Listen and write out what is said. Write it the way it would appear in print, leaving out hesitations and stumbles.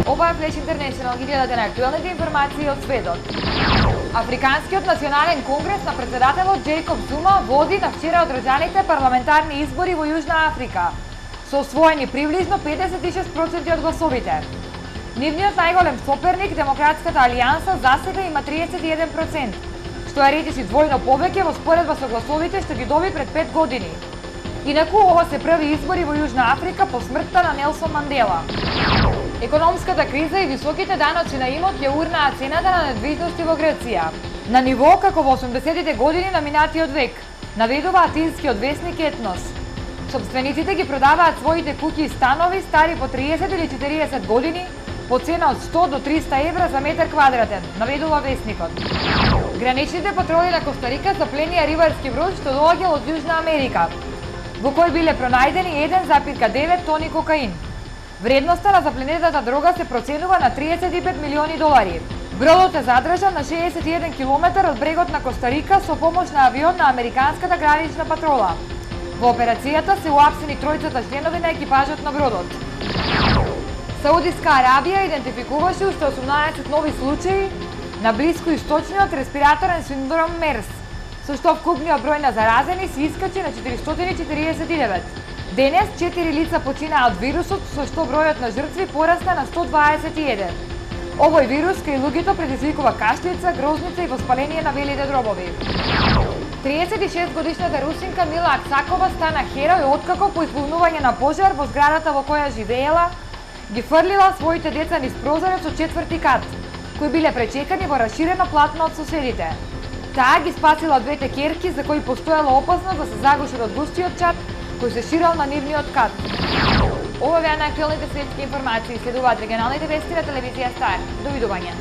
Ова е Флеш Интернешнл, ги гледате на актуелните информации од светот. Африканскиот национален конгрес на председателот Џејкоб Зума води на вчера одржаните парламентарни избори во Јужна Африка, со освоени приближно 56% од гласовите. Нивниот најголем соперник, Демократската алијанса, засега има 31%, што е речиси двојно повеќе во споредба со гласовите што ги доби пред 5 години. Инаку, ова се први избори во Јужна Африка по смртта на Нелсон Мандела. Економската криза и високите даноци на имот ја урнаа цената на недвижности во Грција на ниво како во 80-тите години на минатиот век, наведува атинскиот весник Етнос. Собствениците ги продаваат своите куќи и станови стари по 30 или 40 години по цена од 100 до 300 евра за метар квадратен, наведува весникот. Граничните патроли на Костарика запленија рибарски брод што доаѓал од Јужна Америка, во кој биле пронајдени 1,9 тони кокаин. Вредноста на запленетата дрога се проценува на 35 милиони долари. Бродот е задржан на 61 километар од брегот на Костарика со помош на авион на Американската гранична патрола. Во операцијата се уапсени тројцата членови на екипажот на бродот. Саудиска Арабија идентификуваше уште 18 нови случаи на блискоисточниот респираторен синдром МЕРС, со што вкупниот број на заразени се искачи на 449. Денес 4 лица починаа од вирусот, со што бројот на жртви порасна на 121. Овој вирус кај луѓето предизвикува кашлица, грозница и воспаление на белите дробови. 36 годишната русинка Мила Аксакова стана херој откако по исполнување на пожар во зградата во која живеела, ги фрлила своите деца низ прозорец од 4-ти кат, кои биле пречекани во расширено платно од соседите. Таа ги спасила двете ќерки за кои постоела опасност да се загушат од густиот чад кој се ширал на нивниот кат. Ова беа најактуелните светски информации. Следуваат регионалните вести на телевизија Стар. Довидување.